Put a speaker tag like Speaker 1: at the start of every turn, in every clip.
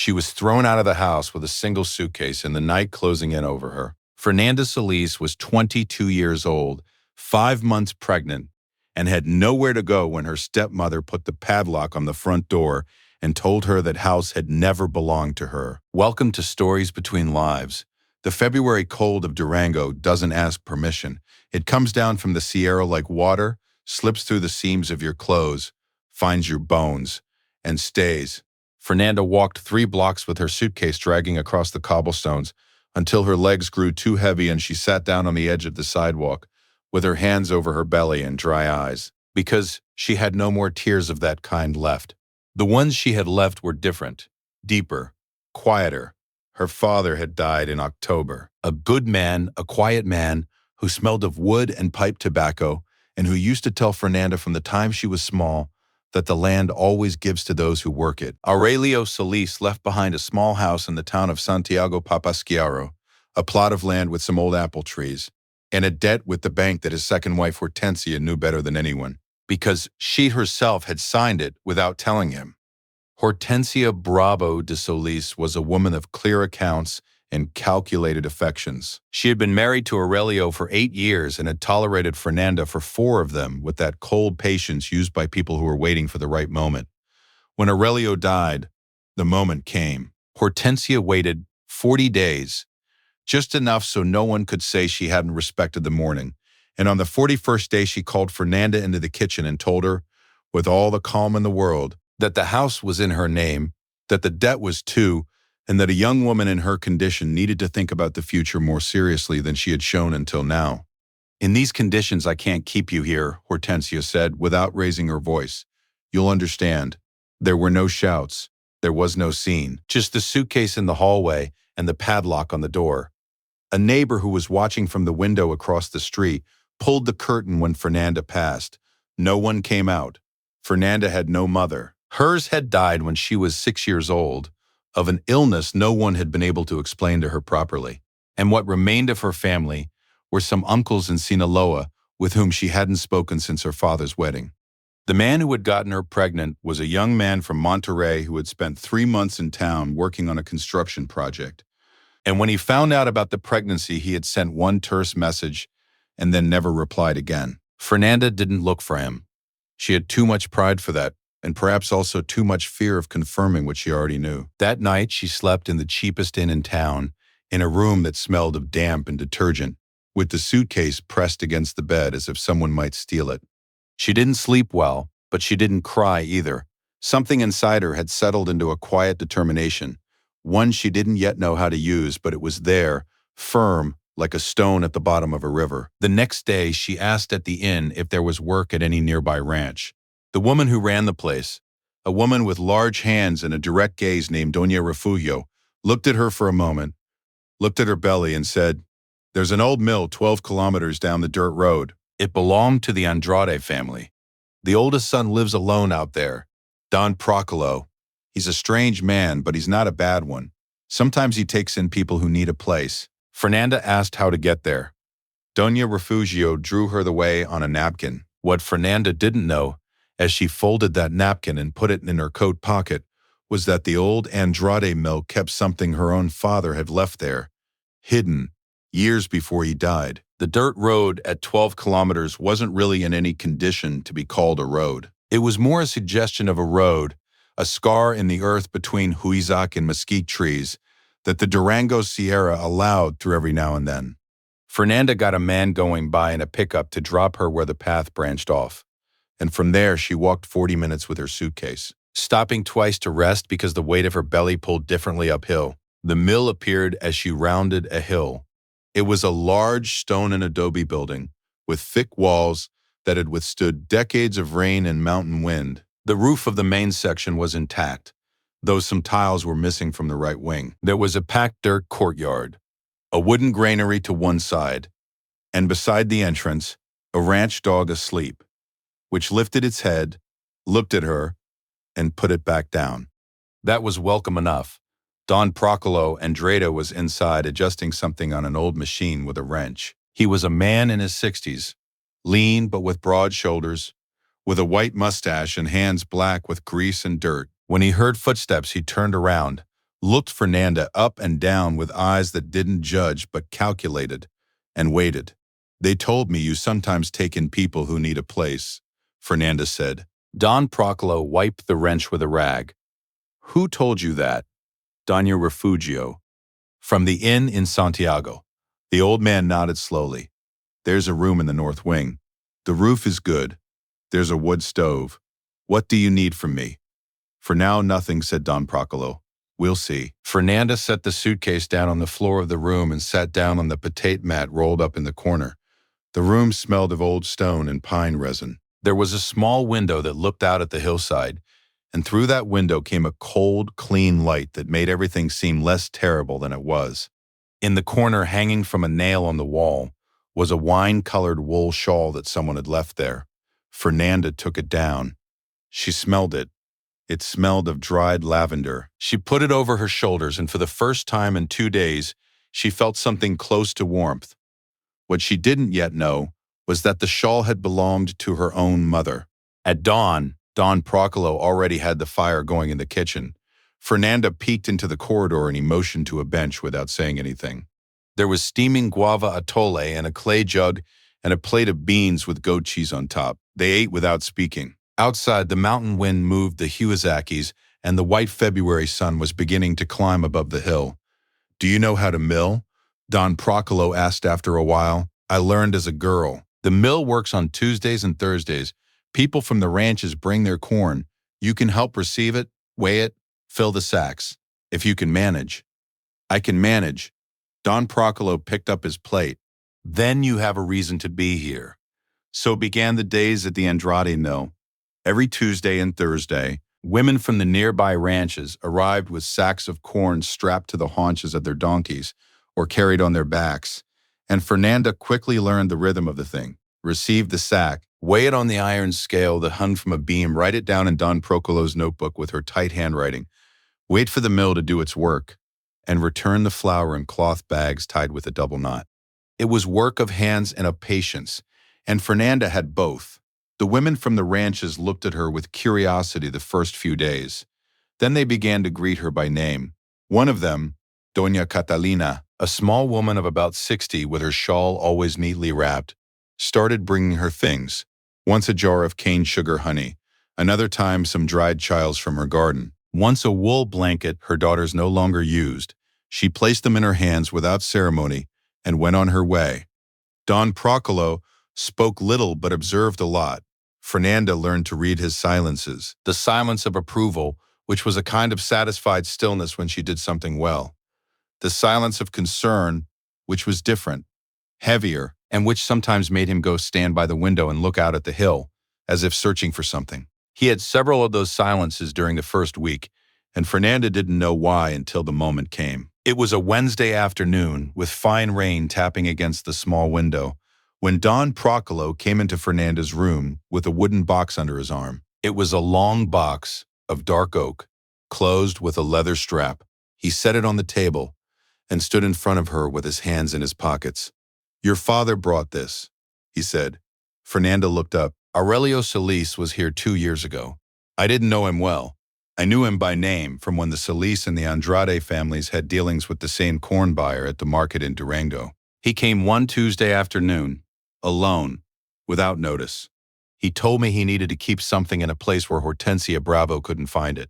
Speaker 1: She was thrown out of the house with a single suitcase and the night closing in over her. Fernanda Solis was 22 years old, 5 months pregnant, and had nowhere to go when her stepmother put the padlock on the front door and told her that house had never belonged to her. Welcome to Stories Between Lives. The February cold of Durango doesn't ask permission. It comes down from the Sierra like water, slips through the seams of your clothes, finds your bones, and stays. Fernanda walked 3 blocks with her suitcase dragging across the cobblestones until her legs grew too heavy and she sat down on the edge of the sidewalk with her hands over her belly and dry eyes, because she had no more tears of that kind left. The ones she had left were different, deeper, quieter. Her father had died in October. A good man, a quiet man, who smelled of wood and pipe tobacco, and who used to tell Fernanda from the time she was small that the land always gives to those who work it. Aurelio Solis left behind a small house in the town of Santiago Papasquiaro, a plot of land with some old apple trees, and a debt with the bank that his second wife Hortensia knew better than anyone, because she herself had signed it without telling him. Hortensia Bravo de Solis was a woman of clear accounts and calculated affections. She had been married to Aurelio for 8 years and had tolerated Fernanda for 4 of them with that cold patience used by people who were waiting for the right moment. When Aurelio died, the moment came. Hortensia waited 40 days, just enough so no one could say she hadn't respected the morning. And on the 41st day, she called Fernanda into the kitchen and told her, with all the calm in the world, that the house was in her name, that the debt was too, and that a young woman in her condition needed to think about the future more seriously than she had shown until now. "In these conditions, I can't keep you here," Hortensia said, without raising her voice. "You'll understand." There were no shouts. There was no scene. Just the suitcase in the hallway and the padlock on the door. A neighbor who was watching from the window across the street pulled the curtain when Fernanda passed. No one came out. Fernanda had no mother. Hers had died when she was 6 years old, of an illness no one had been able to explain to her properly. And what remained of her family were some uncles in Sinaloa with whom she hadn't spoken since her father's wedding. The man who had gotten her pregnant was a young man from Monterrey who had spent 3 months in town working on a construction project. And when he found out about the pregnancy, he had sent one terse message and then never replied again. Fernanda didn't look for him. She had too much pride for that, and perhaps also too much fear of confirming what she already knew. That night, she slept in the cheapest inn in town, in a room that smelled of damp and detergent, with the suitcase pressed against the bed as if someone might steal it. She didn't sleep well, but she didn't cry either. Something inside her had settled into a quiet determination, one she didn't yet know how to use, but it was there, firm, like a stone at the bottom of a river. The next day, she asked at the inn if there was work at any nearby ranch. The woman who ran the place, a woman with large hands and a direct gaze named Doña Refugio, looked at her for a moment, looked at her belly and said, "There's an old mill 12 kilometers down the dirt road. It belonged to the Andrade family. The oldest son lives alone out there, Don Procolo. He's a strange man, but he's not a bad one. Sometimes he takes in people who need a place." Fernanda asked how to get there. Doña Refugio drew her the way on a napkin. What Fernanda didn't know, as she folded that napkin and put it in her coat pocket, was that the old Andrade mill kept something her own father had left there, hidden, years before he died. The dirt road at 12 kilometers wasn't really in any condition to be called a road. It was more a suggestion of a road, a scar in the earth between huizac and mesquite trees that the Durango Sierra allowed through every now and then. Fernanda got a man going by in a pickup to drop her where the path branched off, and from there she walked 40 minutes with her suitcase, stopping twice to rest because the weight of her belly pulled differently uphill. The mill appeared as she rounded a hill. It was a large stone and adobe building with thick walls that had withstood decades of rain and mountain wind. The roof of the main section was intact, though some tiles were missing from the right wing. There was a packed dirt courtyard, a wooden granary to one side, and beside the entrance, a ranch dog asleep, which lifted its head, looked at her, and put it back down. That was welcome enough. Don Procolo Andrade was inside adjusting something on an old machine with a wrench. He was a man in his 60s, lean but with broad shoulders, with a white mustache and hands black with grease and dirt. When he heard footsteps, he turned around, looked Fernanda up and down with eyes that didn't judge but calculated, and waited. They told me you sometimes take in people who need a place, Fernanda said. Don Procolo wiped the wrench with a rag. Who told you that? Doña Refugio. From the inn in Santiago. The old man nodded slowly. There's a room in the north wing. The roof is good. There's a wood stove. What do you need from me? For now, nothing, said Don Procolo. We'll see. Fernanda set the suitcase down on the floor of the room and sat down on the potato mat rolled up in the corner. The room smelled of old stone and pine resin. There was a small window that looked out at the hillside, and through that window came a cold, clean light that made everything seem less terrible than it was. In the corner, hanging from a nail on the wall, was a wine-colored wool shawl that someone had left there. Fernanda took it down. She smelled it. It smelled of dried lavender. She put it over her shoulders, and for the first time in 2 days, she felt something close to warmth. What she didn't yet know was that the shawl had belonged to her own mother. At dawn, Don Procolo already had the fire going in the kitchen. Fernanda peeked into the corridor and he motioned to a bench without saying anything. There was steaming guava atole and a clay jug and a plate of beans with goat cheese on top. They ate without speaking. Outside, the mountain wind moved the Huazakis, and the white February sun was beginning to climb above the hill. Do you know how to mill? Don Procolo asked after a while. I learned as a girl. The mill works on Tuesdays and Thursdays. People from the ranches bring their corn. You can help receive it, weigh it, fill the sacks. If you can manage. I can manage. Don Procolo picked up his plate. Then you have a reason to be here. So began the days at the Andrade mill. Every Tuesday and Thursday, women from the nearby ranches arrived with sacks of corn strapped to the haunches of their donkeys or carried on their backs, and Fernanda quickly learned the rhythm of the thing. Receive the sack, weigh it on the iron scale that hung from a beam, write it down in Don Procolo's notebook with her tight handwriting, wait for the mill to do its work, and return the flour in cloth bags tied with a double knot. It was work of hands and of patience, and Fernanda had both. The women from the ranches looked at her with curiosity the first few days. Then they began to greet her by name. One of them, Doña Catalina, a small woman of about 60 with her shawl always neatly wrapped, started bringing her things. Once a jar of cane sugar honey, another time some dried chiles from her garden. Once a wool blanket her daughters no longer used. She placed them in her hands without ceremony and went on her way. Don Procolo spoke little but observed a lot. Fernanda learned to read his silences, the silence of approval, which was a kind of satisfied stillness when she did something well, the silence of concern, which was different, heavier, and which sometimes made him go stand by the window and look out at the hill, as if searching for something. He had several of those silences during the first week, and Fernanda didn't know why until the moment came. It was a Wednesday afternoon, with fine rain tapping against the small window, when Don Procolo came into Fernanda's room with a wooden box under his arm. It was a long box of dark oak, closed with a leather strap. He set it on the table and stood in front of her with his hands in his pockets. Your father brought this, he said. Fernanda looked up. Aurelio Solis was here 2 years ago. I didn't know him well. I knew him by name from when the Solis and the Andrade families had dealings with the same corn buyer at the market in Durango. He came one Tuesday afternoon, alone, without notice. He told me he needed to keep something in a place where Hortensia Bravo couldn't find it,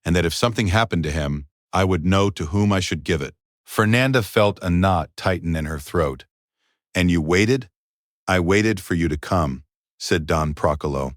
Speaker 1: and that if something happened to him, I would know to whom I should give it. Fernanda felt a knot tighten in her throat. And you waited? I waited for you to come, said Don Procolo.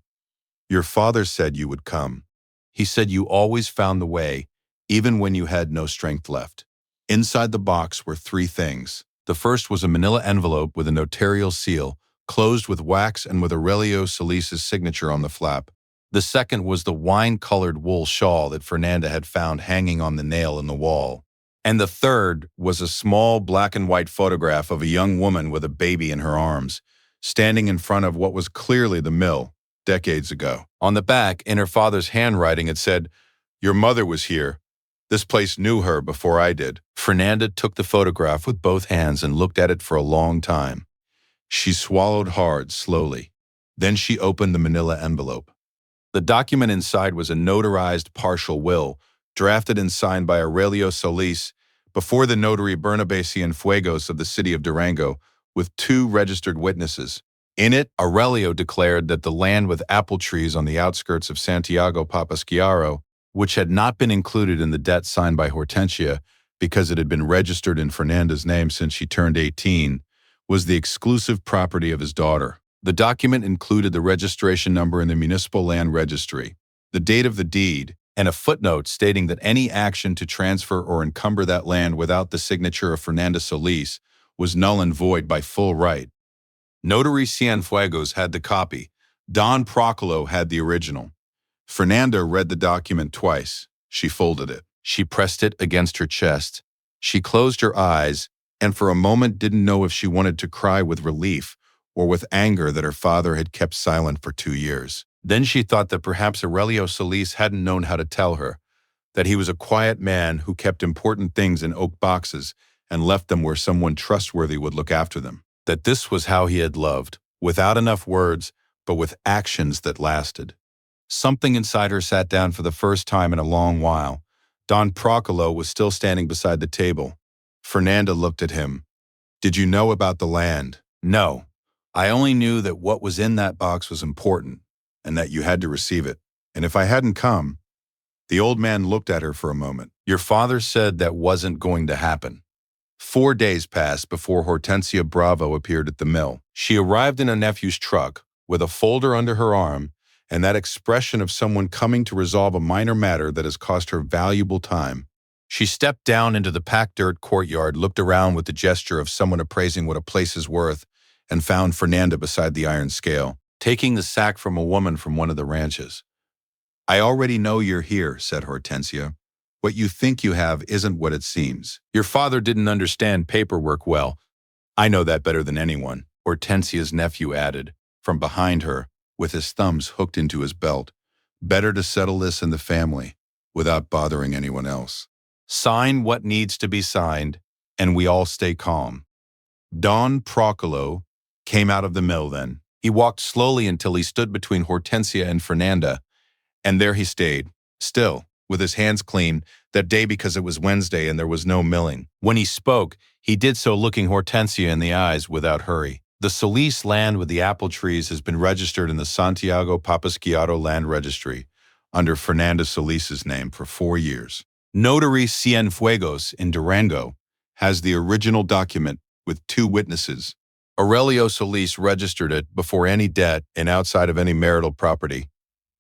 Speaker 1: Your father said you would come. He said you always found the way, even when you had no strength left. Inside the box were 3 things. The first was a manila envelope with a notarial seal, closed with wax and with Aurelio Solis's signature on the flap. The second was the wine-colored wool shawl that Fernanda had found hanging on the nail in the wall. And the third was a small black and white photograph of a young woman with a baby in her arms, standing in front of what was clearly the mill, decades ago. On the back, in her father's handwriting, it said, Your mother was here. This place knew her before I did. Fernanda took the photograph with both hands and looked at it for a long time. She swallowed hard, slowly. Then she opened the manila envelope. The document inside was a notarized partial will, drafted and signed by Aurelio Solis before the notary Bernabe Cienfuegos of the city of Durango, with 2 registered witnesses. In it, Aurelio declared that the land with apple trees on the outskirts of Santiago Papasquiaro, which had not been included in the debt signed by Hortensia because it had been registered in Fernanda's name since she turned 18, was the exclusive property of his daughter. The document included the registration number in the municipal land registry, the date of the deed, and a footnote stating that any action to transfer or encumber that land without the signature of Fernanda Solis was null and void by full right. Notary Cienfuegos had the copy. Don Procolo had the original. Fernanda read the document twice. She folded it. She pressed it against her chest. She closed her eyes and for a moment didn't know if she wanted to cry with relief or with anger that her father had kept silent for 2 years. Then she thought that perhaps Aurelio Solis hadn't known how to tell her, that he was a quiet man who kept important things in oak boxes and left them where someone trustworthy would look after them. That this was how he had loved, without enough words, but with actions that lasted. Something inside her sat down for the first time in a long while. Don Procolo was still standing beside the table. Fernanda looked at him. "Did you know about the land?" "No. I only knew that what was in that box was important, and that you had to receive it. And if I hadn't come..." The old man looked at her for a moment. "Your father said that wasn't going to happen." 4 days passed before Hortensia Bravo appeared at the mill. She arrived in a nephew's truck, with a folder under her arm, and that expression of someone coming to resolve a minor matter that has cost her valuable time. She stepped down into the packed dirt courtyard, looked around with the gesture of someone appraising what a place is worth, and found Fernanda beside the iron scale, taking the sack from a woman from one of the ranches. "I already know you're here," said Hortensia. "What you think you have isn't what it seems. Your father didn't understand paperwork well. I know that better than anyone," Hortensia's nephew added, from behind her, with his thumbs hooked into his belt. "Better to settle this in the family, without bothering anyone else. Sign what needs to be signed, and we all stay calm." Don Procolo came out of the mill then. He walked slowly until he stood between Hortensia and Fernanda, and there he stayed, still, with his hands clean, that day because it was Wednesday and there was no milling. When he spoke, he did so looking Hortensia in the eyes without hurry. "The Solis land with the apple trees has been registered in the Santiago Papasquiaro Land Registry under Fernanda Solis's name for 4 years. Notary Cienfuegos in Durango has the original document with 2 witnesses. Aurelio Solis registered it before any debt and outside of any marital property.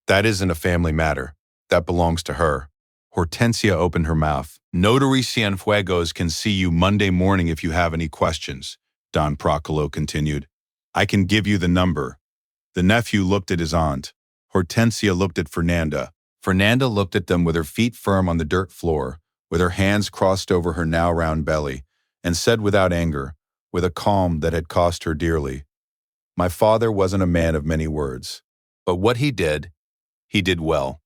Speaker 1: That isn't a family matter. That belongs to her." Hortensia opened her mouth. "Notary Cienfuegos can see you Monday morning if you have any questions," Don Procolo continued. "I can give you the number." The nephew looked at his aunt. Hortensia looked at Fernanda. Fernanda looked at them with her feet firm on the dirt floor, with her hands crossed over her now round belly, and said without anger, with a calm that had cost her dearly, "My father wasn't a man of many words. But what he did well.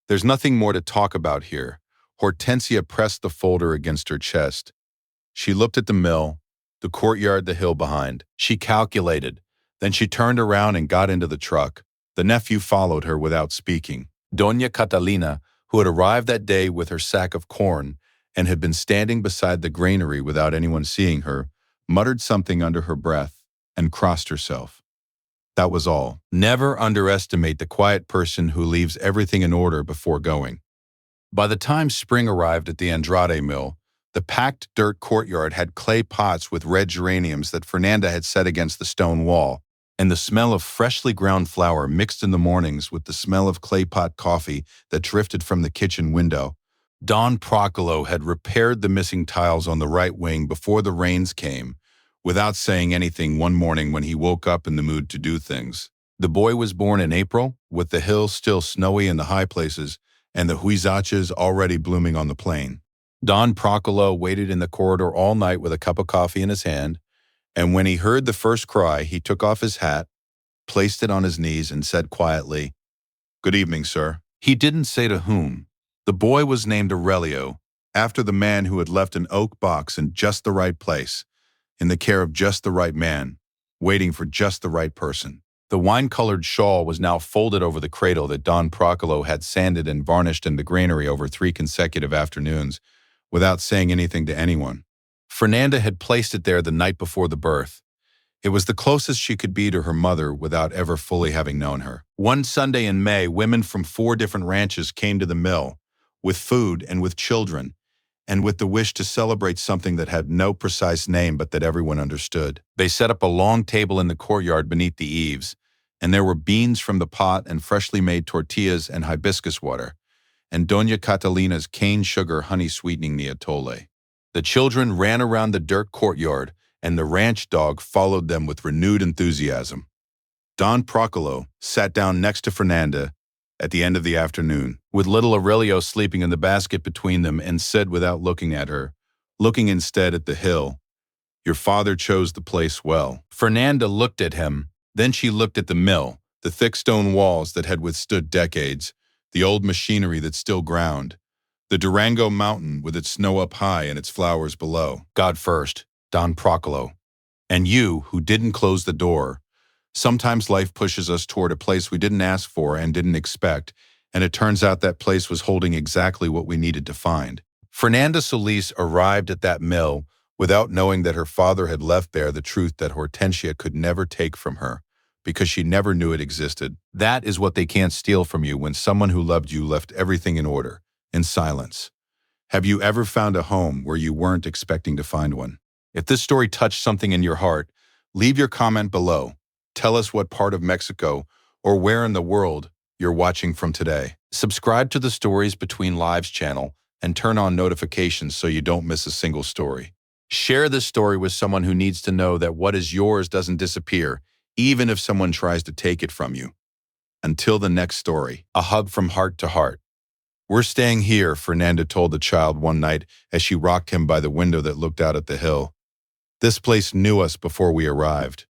Speaker 1: There's nothing more to talk about here." Hortensia pressed the folder against her chest. She looked at the mill, the courtyard, the hill behind. She calculated. Then she turned around and got into the truck. The nephew followed her without speaking. Doña Catalina, who had arrived that day with her sack of corn and had been standing beside the granary without anyone seeing her, muttered something under her breath and crossed herself. That was all. Never underestimate the quiet person who leaves everything in order before going. By the time spring arrived at the Andrade mill, the packed dirt courtyard had clay pots with red geraniums that Fernanda had set against the stone wall, and the smell of freshly ground flour mixed in the mornings with the smell of clay pot coffee that drifted from the kitchen window. Don Procolo had repaired the missing tiles on the right wing before the rains came, without saying anything one morning when he woke up in the mood to do things. The boy was born in April, with the hills still snowy in the high places and the huizaches already blooming on the plain. Don Procolo waited in the corridor all night with a cup of coffee in his hand, and when he heard the first cry, he took off his hat, placed it on his knees, and said quietly, "Good evening, sir." He didn't say to whom. The boy was named Aurelio, after the man who had left an oak box in just the right place, in the care of just the right man, waiting for just the right person. The wine-colored shawl was now folded over the cradle that Don Procolo had sanded and varnished in the granary over 3 consecutive afternoons without saying anything to anyone. Fernanda had placed it there the night before the birth. It was the closest she could be to her mother without ever fully having known her. One Sunday in May, women from 4 different ranches came to the mill, with food and with children, and with the wish to celebrate something that had no precise name but that everyone understood. They set up a long table in the courtyard beneath the eaves, and there were beans from the pot and freshly made tortillas and hibiscus water, and Doña Catalina's cane sugar honey sweetening the atole. The children ran around the dirt courtyard, and the ranch dog followed them with renewed enthusiasm. Don Procolo sat down next to Fernanda at the end of the afternoon, with little Aurelio sleeping in the basket between them, and said without looking at her, looking instead at the hill, "Your father chose the place well." Fernanda looked at him, then she looked at the mill, the thick stone walls that had withstood decades, the old machinery that still ground, the Durango mountain with its snow up high and its flowers below. "God first, Don Procolo. And you, who didn't close the door. Sometimes life pushes us toward a place we didn't ask for and didn't expect, and it turns out that place was holding exactly what we needed to find." Fernanda Solis arrived at that mill without knowing that her father had left there the truth that Hortensia could never take from her, because she never knew it existed. That is what they can't steal from you when someone who loved you left everything in order, in silence. Have you ever found a home where you weren't expecting to find one? If this story touched something in your heart, leave your comment below. Tell us what part of Mexico or where in the world you're watching from today. Subscribe to the Stories Between Lives channel and turn on notifications so you don't miss a single story. Share this story with someone who needs to know that what is yours doesn't disappear, even if someone tries to take it from you. Until the next story, a hug from heart to heart. "We're staying here," Fernanda told the child one night as she rocked him by the window that looked out at the hill. "This place knew us before we arrived."